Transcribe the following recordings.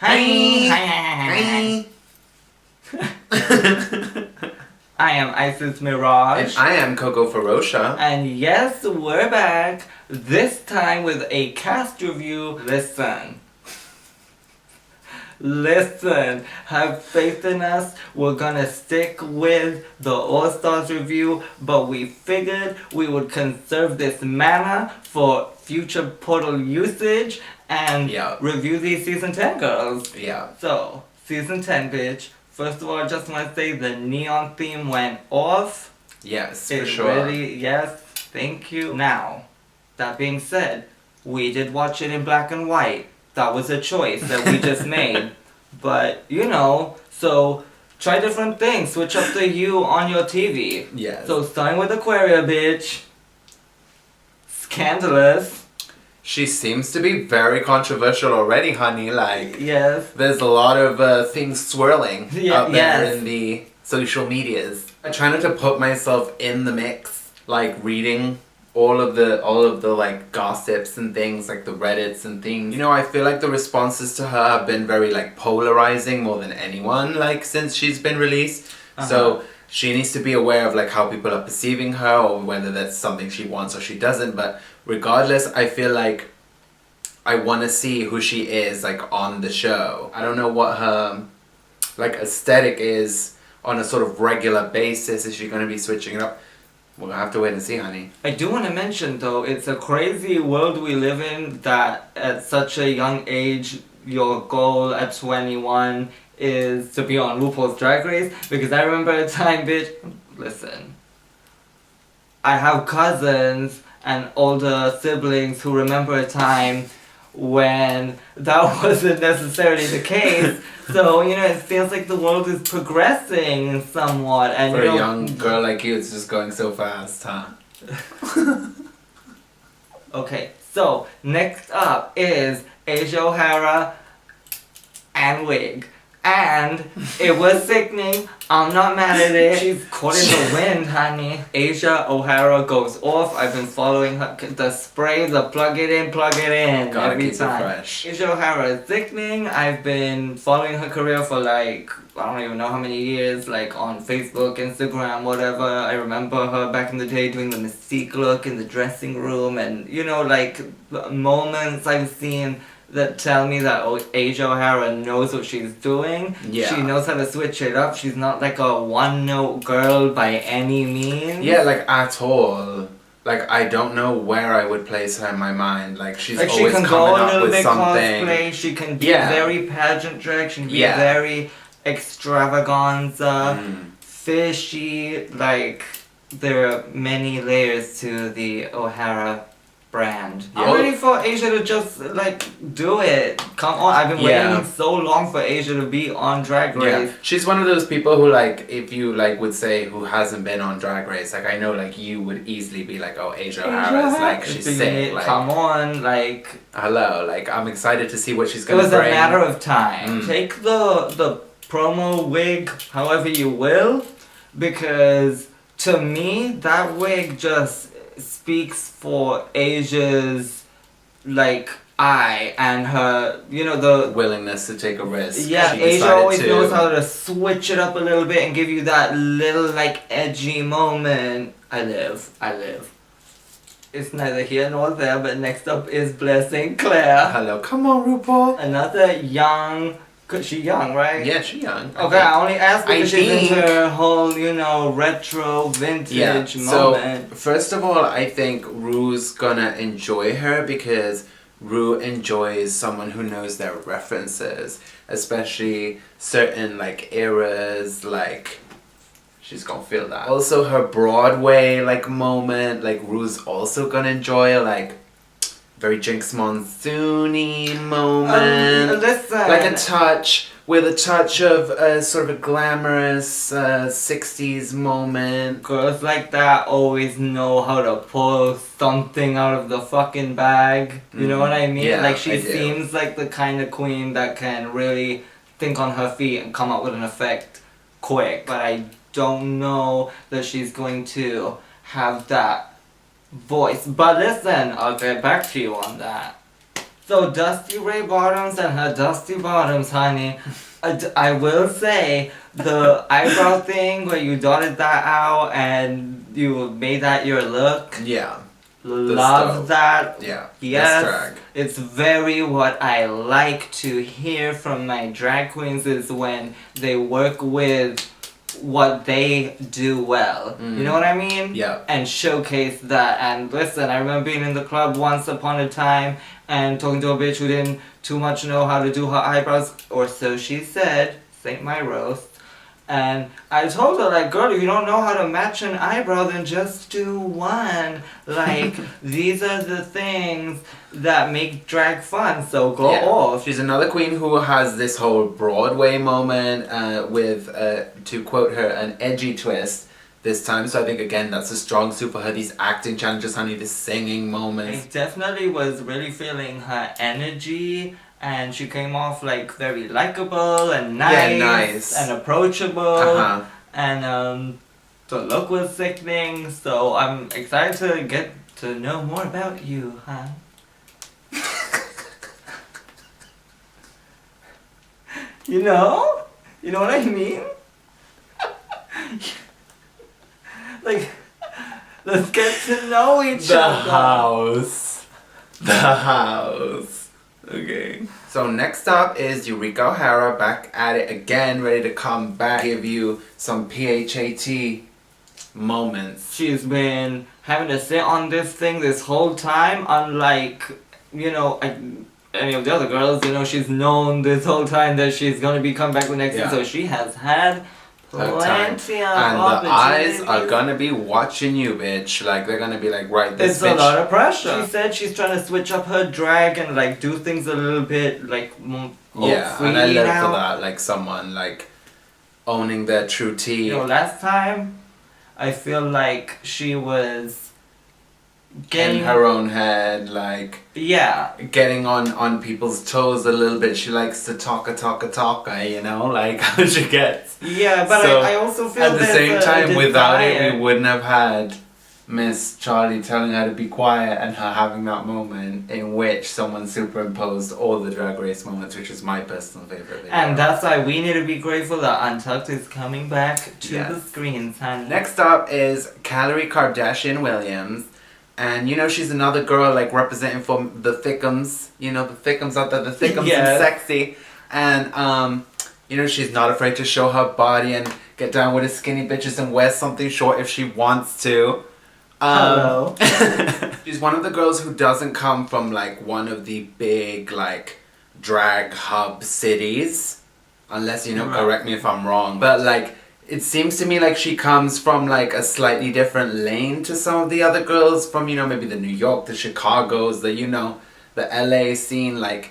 Hi. I am Isis Mirage. And I am Coco Ferocia. And yes, we're back. This time with a cast review. Listen, have faith in us. We're gonna stick with the All-Stars review, but we figured we would conserve this mana for future portal usage and review these season 10 girls. Yeah. So, season 10, bitch. First of all, I just want to say the neon theme went off. Yes, for sure. Yes, thank you. Now, that being said, we did watch it in black and white. That was a choice that we just made. But, you know, so try different things. Switch up the hue on your TV. Yes. So starting with Aquaria, bitch. Scandalous. She seems to be very controversial already, honey. Like, yes, there's a lot of things swirling out there in the social medias. I try not to put myself in the mix, like reading all of the like gossips and things, like the Reddits and things. You know, I feel like the responses to her have been very like polarizing more than anyone, like since she's been released. So she needs to be aware of like how people are perceiving her, or whether that's something she wants or she doesn't. But regardless, I feel like I want to see who she is like on the show. I don't know what her like aesthetic is on a sort of regular basis. Is she going to be switching it up? We'll have to wait and see, honey. I do want to mention though, it's a crazy world we live in that at such a young age, your goal at 21 is to be on RuPaul's Drag Race. Because I remember a time, bitch, listen, I have cousins and older siblings who remember a time when that wasn't necessarily the case. So, you know, it feels like the world is progressing somewhat. And for a young girl like you, it's just going so fast, huh? Okay, so next up is Asia O'Hara and wig. And it was sickening. I'm not mad at it. She's caught in the wind, honey. Asia O'Hara goes off. I've been following her. The spray, the plug it in Gotta every keep time. It fresh. Asia O'Hara is sickening. I've been following her career for like, I don't even know how many years, like on Facebook, Instagram, whatever. I remember her back in the day doing the Mystique look in the dressing room, and you know, like moments I've seen that tell me that Asia O'Hara knows what she's doing. Yeah. She knows how to switch it up. She's not like a one-note girl by any means. Yeah, like at all. Like, I don't know where I would place her in my mind. Like, she's like always she can coming go a up little with bit something. cosplay. She can be very pageant drag. She can be very extravaganza, fishy. Like, there are many layers to the O'Hara brand. I'm ready for Asia to just like do it. Come on, I've been waiting so long for Asia to be on Drag Race. Yeah. She's one of those people who like, if you like would say who hasn't been on Drag Race, like I know like you would easily be like, oh, Asia O'Hara's like, she's sick. Like, come on, like, hello, like I'm excited to see what she's gonna bring. It was a matter of time. Take the promo wig however you will, because to me that wig just speaks for Asia's like eye and her, you know, the willingness to take a risk. Yeah, Asia always knows how to switch it up a little bit and give you that little like edgy moment. I live. It's neither here nor there, but next up is Blessing Claire. Hello, come on, RuPaul. Another young. Cause she young, right? Yeah, she young. Okay, I only asked because she's into her whole, you know, retro, vintage moment. So, first of all, I think Ru's gonna enjoy her because Ru enjoys someone who knows their references, especially certain, like, eras, like, she's gonna feel that. Also, her Broadway, like, moment, like, Ru's also gonna enjoy, like, very Jinx Monsoon-y moment. Listen. Like a touch, with a touch of a sort of a glamorous 60s moment. Girls like that always know how to pull something out of the fucking bag. You know what I mean? Yeah, like she seems like the kind of queen that can really think on her feet and come up with an effect quick. But I don't know that she's going to have that voice. But listen, I'll get back to you on that. So Dusty Ray Bottoms and her Dusty Bottoms, honey. I will say the eyebrow thing where you dotted that out and you made that your look. Yeah. Love that. Yeah. Yes. It's very what I like to hear from my drag queens is when they work with what they do well. You know what I mean? Yeah. And showcase that. And listen, I remember being in the club once upon a time and talking to a bitch who didn't too much know how to do her eyebrows, or so she said, St. My roast. And I told her, like, girl, if you don't know how to match an eyebrow, then just do one. Like, these are the things that make drag fun, so go off. She's another queen who has this whole Broadway moment with, to quote her, an edgy twist this time. So I think, again, that's a strong suit for her. These acting challenges, honey, this singing moments. I definitely was really feeling her energy. And she came off like very likable and nice, and approachable. And the look was sickening. So I'm excited to get to know more about you, huh? You know? You know what I mean? Like, let's get to know each other. The house. Okay. So next up is Eureka O'Hara, back at it again, ready to come back, give you some PHAT moments. She's been having to sit on this thing this whole time, unlike, you know, any of the other girls. You know, she's known this whole time that she's going to be coming back with next season, so she has had plenty of and the eyes are gonna be watching you, bitch. Like, they're gonna be like, right, this bitch. It's a lot of pressure. She said she's trying to switch up her drag and like do things a little bit like more and I live for that. Like someone like owning their true tea. You know, last time I feel like she was getting in her own head, like getting on people's toes a little bit. She likes to talk, you know, like how she gets. Yeah, but so I also feel at the same time, without it, we wouldn't have had Miss Charlie telling her to be quiet and her having that moment in which someone superimposed all the Drag Race moments, which is my personal favorite video. And that's why we need to be grateful that Untucked is coming back to the screens, honey. Next up is Calorie Kardashian Williams. And, you know, she's another girl, like, representing for the thickums. You know, the thickums out there, the thickums and sexy. And, you know, she's not afraid to show her body and get down with the skinny bitches and wear something short if she wants to. Hello. She's one of the girls who doesn't come from, like, one of the big, like, drag hub cities. Unless, you know, correct me if I'm wrong. But, like, it seems to me like she comes from like a slightly different lane to some of the other girls from, you know, maybe the New York, the Chicagos, the, you know, the LA scene. Like,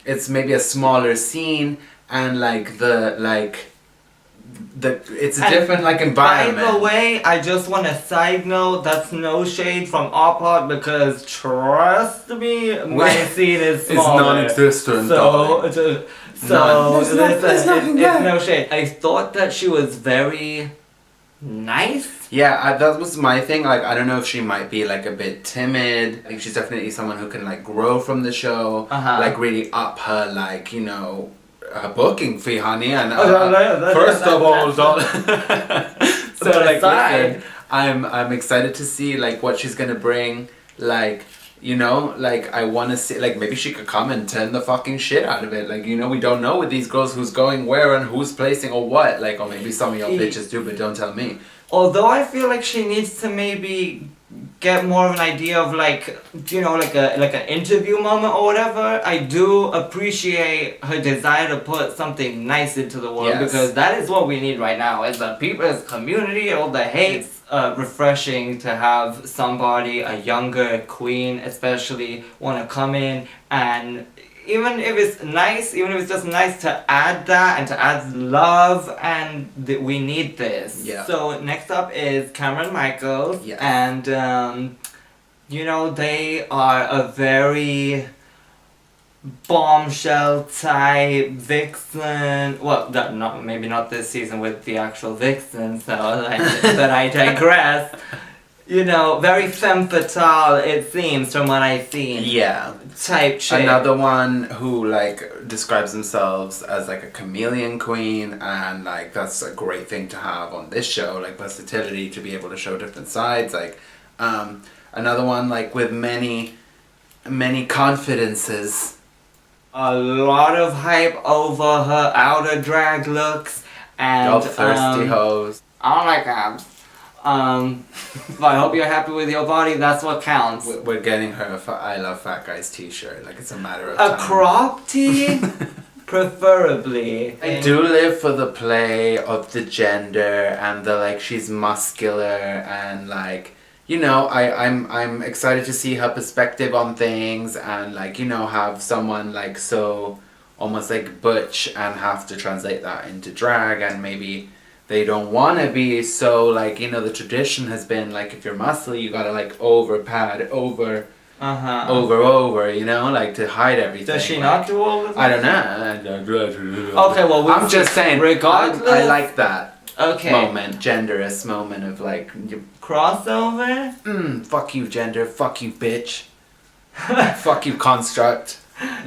it's maybe a smaller scene and like it's a different like environment. By the way, I just want a side note, that's no shade from our part because trust me, my scene is smaller. It's non-existent. So it's no shade. I thought that she was very nice. Yeah, that was my thing. Like, I don't know if she might be like a bit timid. I think she's definitely someone who can like grow from the show. Like really up her like, you know, her booking fee, honey. And first of all, so like, listen, I'm excited to see like what she's gonna bring. Like, you know, like, I want to see, like, maybe she could come and turn the fucking shit out of it. Like, you know, we don't know with these girls who's going where and who's placing or what. Like, or maybe some of y'all bitches do, but don't tell me. Although I feel like she needs to maybe get more of an idea of, like, you know, like an interview moment or whatever. I do appreciate her desire to put something nice into the world because that is what we need right now. As the people, as community, all the hate. Refreshing to have somebody, a younger queen especially, want to come in and even if it's nice, even if it's just nice to add that and to add love, and we need this. So next up is Cameron Michaels, and you know, they are a very bombshell type vixen. Well, maybe not this season with the actual vixen, so but I digress. very femme fatale, it seems, from what I've seen. Yeah. Type chick. Another one who, like, describes themselves as, like, a chameleon queen, and, like, that's a great thing to have on this show, like, versatility, to be able to show different sides. Like, another one, like, with many confidences. A lot of hype over her outer drag looks, and Y'all thirsty hoes. I don't like abs. But I hope you're happy with your body. That's what counts. We're getting her a I Love Fat Guys t-shirt. Like, it's a matter of time. A crop tee? Preferably. I do live for the play of the gender and the, like, she's muscular and, like, I'm excited to see her perspective on things and, like, have someone, like, so almost, like, butch and have to translate that into drag, and maybe they don't want to be so, like, the tradition has been, like, if you're muscly, you gotta, like, over, like, to hide everything. Does she like, not do all of that? I don't know. Okay, well, I'm just saying, regardless. I like that Okay. genderous moment of, like, crossover? Fuck you, gender, fuck you, bitch. Fuck you, construct. I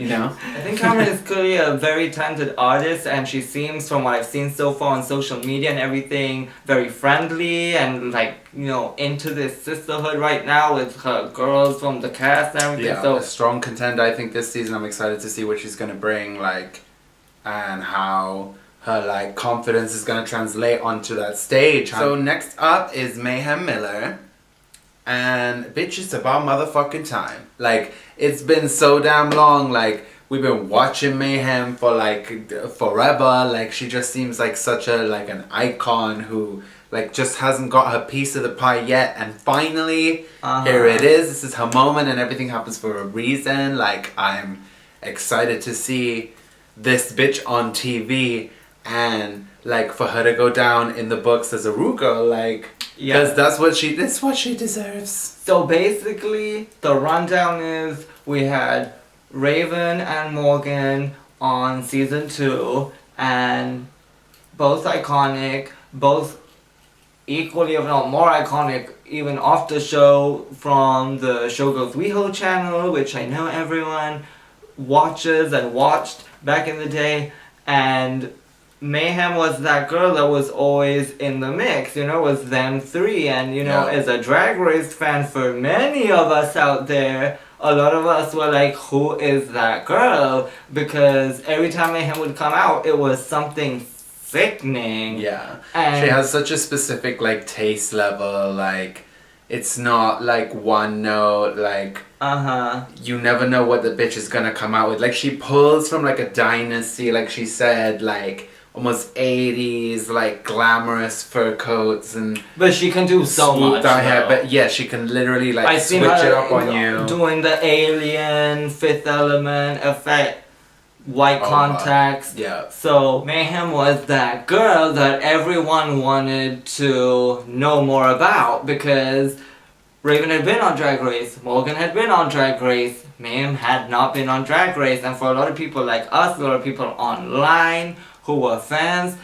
think Cameron is clearly a very talented artist, and she seems, from what I've seen so far on social media and everything, very friendly and, like, into this sisterhood right now with her girls from the cast and everything. Yeah, a strong contender, I think, this season. I'm excited to see what she's gonna bring, like, and how her, like, confidence is gonna translate onto that stage. So next up is Mayhem Miller. And bitch, it's about motherfucking time. Like, it's been so damn long. Like, we've been watching Mayhem for, like, forever. Like, she just seems like such a, like, an icon who, like, just hasn't got her piece of the pie yet. And finally, here it is. This is her moment, and everything happens for a reason. Like, I'm excited to see this bitch on TV, and, like, for her to go down in the books as a Ru girl, like, because that's what she deserves. So basically, the rundown is we had Raven and Morgan on season 2, and both iconic, both equally, if not more iconic, even off the show, from the Showgirls WeHo channel, which I know everyone watches and watched back in the day, and Mayhem was that girl that was always in the mix, was them three, and as a Drag Race fan, for many of us out there, a lot of us were like, who is that girl? Because every time Mayhem would come out, it was something sickening. Yeah. And she has such a specific, like, taste level, like, it's not, like, one note, like, you never know what the bitch is gonna come out with. Like, she pulls from, like, a dynasty, like she said, like, almost 80s, like, glamorous fur coats, and but she can do so much. Hair, but yeah, she can literally, like, switch it up on you. Doing the Alien, Fifth Element effect, white contacts. Yeah. So Mayhem was that girl that everyone wanted to know more about, because Raven had been on Drag Race, Morgan had been on Drag Race, Mayhem had not been on Drag Race, and for a lot of people like us, a lot of people online who were fans,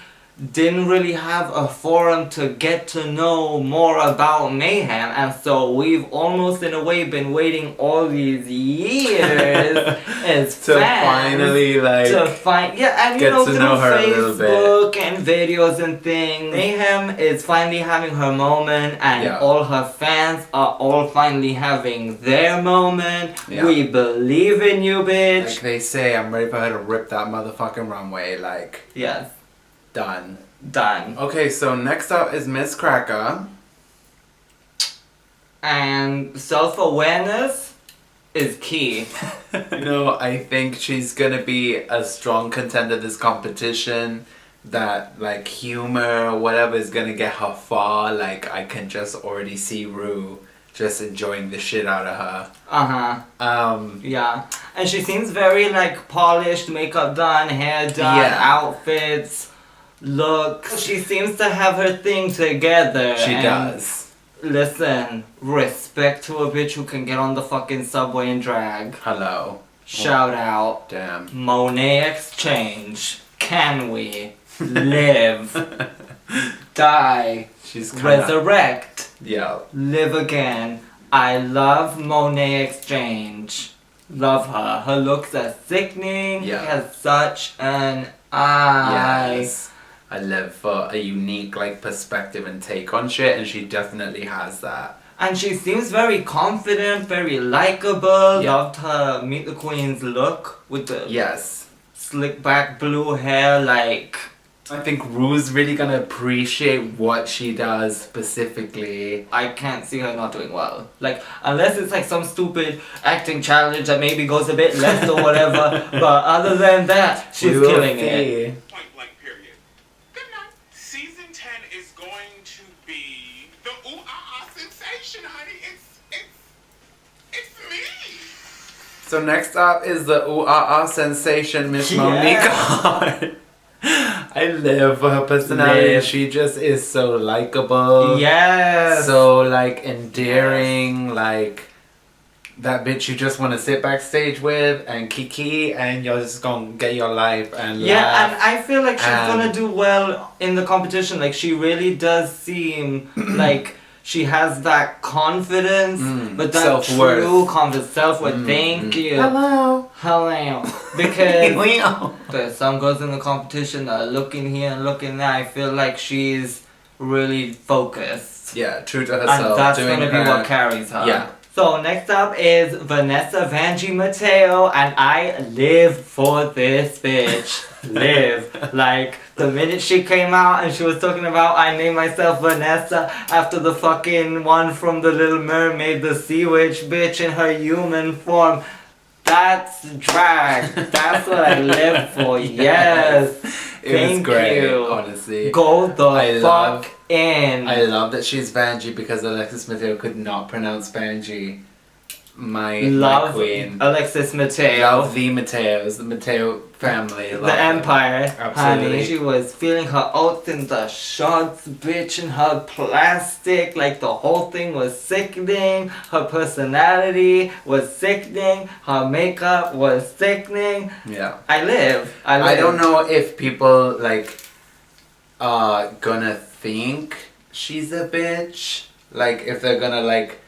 didn't really have a forum to get to know more about Mayhem, and so we've almost in a way been waiting all these years as to fans finally, like, to find and get to through know her a little bit. Facebook and videos and things, Mayhem is finally having her moment, and all her fans are all finally having their moment. We believe in you, bitch. Like they say, I'm ready for her to rip that motherfucking runway. Like, yes. Done. Okay, so next up is Miss Cracker. And self-awareness is key. I think she's gonna be a strong contender this competition. That, like, humor or whatever is gonna get her far. Like, I can just already see Ru just enjoying the shit out of her. Yeah. And she seems very, like, polished, makeup done, hair done, outfits. Look, she seems to have her thing together. She does. Listen, respect to a bitch who can get on the fucking subway and drag. Hello. Shout out. Damn. Monet Exchange. Can we live? Die. She's resurrect. Yeah. Live again. I love Monet Exchange. Love her. Her looks are sickening. Yeah. She has such an eye. Yes. I love a unique like perspective and take on shit, and she definitely has that. And she seems very confident, very likable. Yeah. Loved her Meet the Queen's look with the Yes. slick back blue hair, like... I think Ru's really gonna appreciate what she does specifically. I can't see her not doing well. Like, unless it's like some stupid acting challenge that maybe goes a bit left or whatever. But other than that, she's killing it. Point blank period. Good night. Season 10 is going to be the ooh-ah-ah sensation, honey. It's me. So next up is the ooh-ah-ah sensation, Miss Monique Hart. I live for her personality. She just is so likable. Yes. So like endearing, like that bitch you just want to sit backstage with and kiki, and you're just gonna get your life and laugh. And I feel like she's gonna do well in the competition. Like, she really does seem like she has that confidence, but that self-worth. true confidence, self-worth. Thank you. Hello. Because there's some girls in the competition that are looking here and looking there. I feel like she's really focused. Yeah, true to herself. And that's gonna be what carries her. Yeah. So next up is Vanessa Vanjie Mateo, and I live for this bitch. Live. Like, the minute she came out and she was talking about I named myself Vanessa after the fucking one from The Little Mermaid, the sea witch bitch in her human form. That's drag. That's what I live for. Yes. It was great, you. honestly. Go the fuck in. I love that she's Vanjie because Alexis Mateo could not pronounce Vanjie. My queen. Alexis Mateo. Love the Mateos, the Mateo family. The Empire. Absolutely. Honey, she was feeling her oats in the shots, bitch, in her plastic. Like, the whole thing was sickening. Her personality was sickening. Her makeup was sickening. Yeah. I live. I don't know if people, like, are gonna think she's a bitch. Like, if they're gonna, like,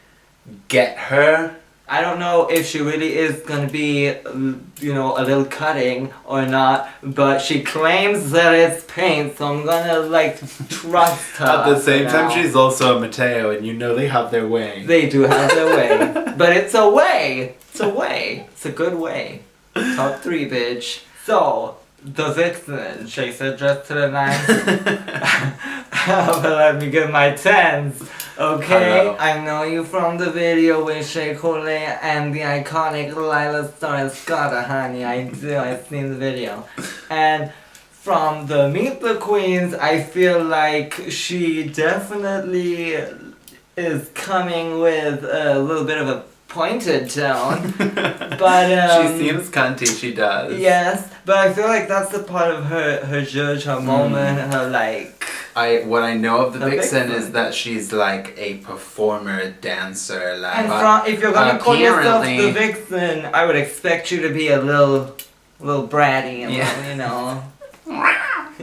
get her. I don't know if she really is gonna be, you know, a little cutting or not, but she claims that it's paint, so I'm gonna, like, trust her. At the same time, she's also a Mateo, and you know they have their way. They do have their way. But it's a way. It's a way. It's a good way. Top 3, bitch. So, the vixen. Chaser dressed to the nines. But let me get my 10s. Okay, Hello. I know you from the video with Shea Coulee and the iconic Lila Star Escada, honey. I do, I've seen the video. And from the Meet the Queens, I feel like she definitely is coming with a little bit of a pointed tone. But she seems cunty, she does. Yes, but I feel like that's the part of her judge, her moment, her like... What I know of the vixen is that she's like a performer, dancer, like. And if you're gonna call yourself the vixen, I would expect you to be a little bratty, you know.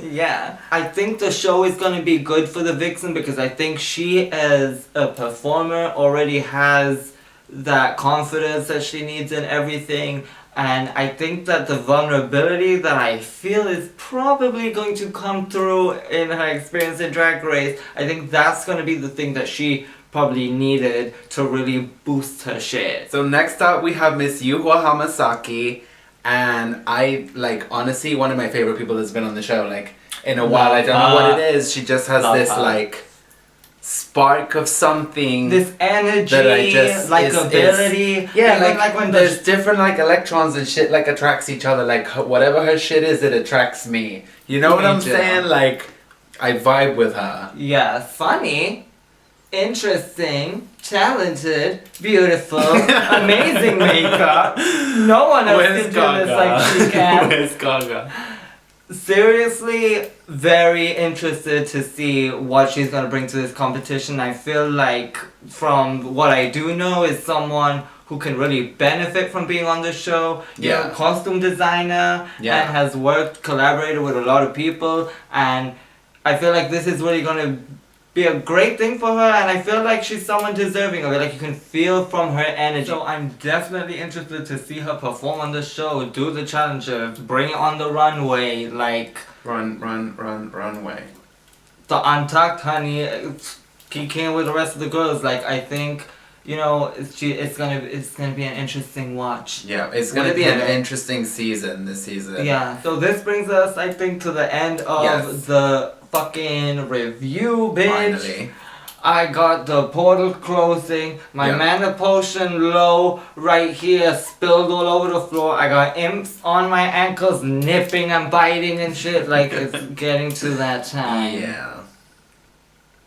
Yeah, I think the show is gonna be good for the vixen because I think she, as a performer, already has that confidence that she needs in everything. And I think that the vulnerability that I feel is probably going to come through in her experience in Drag Race, I think that's going to be the thing that she probably needed to really boost her shit. So next up we have Miss Yuhua Hamasaki, and I, like, honestly, one of my favorite people that's been on the show, like, in a while. I don't know what it is. She just has this, like, spark of something, this energy, that I just likability. Yeah, like when there's different like electrons and shit like attracts each other. Like whatever her shit is, it attracts me. You know what I'm saying? Like I vibe with her. Yeah, funny, interesting, talented, beautiful, amazing makeup. No one else can do this like she can. Where's Gaga? Seriously, very interested to see what she's gonna bring to this competition. I feel like, from what I do know, is someone who can really benefit from being on the show. You know, costume designer, and has collaborated with a lot of people, and I feel like this is really gonna be a great thing for her, and I feel like she's someone deserving of it. Like, you can feel from her energy. So I'm definitely interested to see her perform on the show, do the challenges, bring it on the runway, like... Runway. The Untucked, honey, kicking with the rest of the girls. Like, I think, you know, it's gonna be an interesting watch. Yeah, it's gonna be an interesting season this season. Yeah. So this brings us, I think, to the end of the fucking review, bitch. Finally. I got the portal closing, my mana potion low right here spilled all over the floor. I got imps on my ankles nipping and biting and shit. Like, it's getting to that time. Yeah.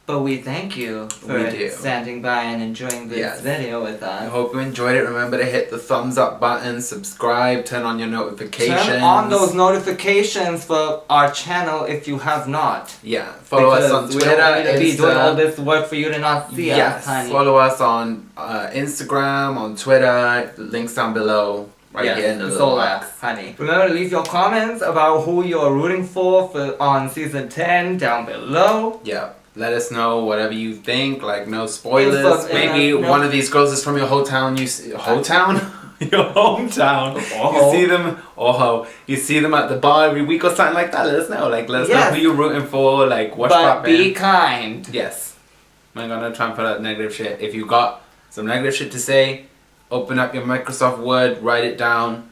But we thank you for standing by and enjoying this video with us. I hope you enjoyed it. Remember to hit the thumbs up button, subscribe, turn on your notifications. Turn on those notifications for our channel if you have not. Yeah, follow us on Twitter. We don't need to be doing all this work for you to not see us, honey. Follow us on Instagram, on Twitter. Links down below. Right here in the little box. Honey. Remember to leave your comments about who you're rooting for on season 10 down below. Yeah. Let us know whatever you think, like no spoilers. Maybe one of these girls is from your hometown. Your hometown. You see them. You see them at the bar every week or something like that. Let us know. Like, let us know who you're rooting for. Like, what's poppin'. But be kind. Yes. I'm gonna try and put out negative shit. If you got some negative shit to say, open up your Microsoft Word, write it down,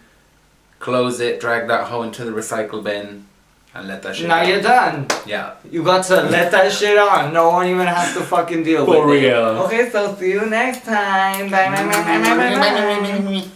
close it, drag that hoe into the recycle bin. And let that shit Now you're done. Yeah. You got to let that shit on. No one even has to fucking deal with it. For real. Okay, so see you next time. Bye, bye, bye, bye, bye, bye, bye.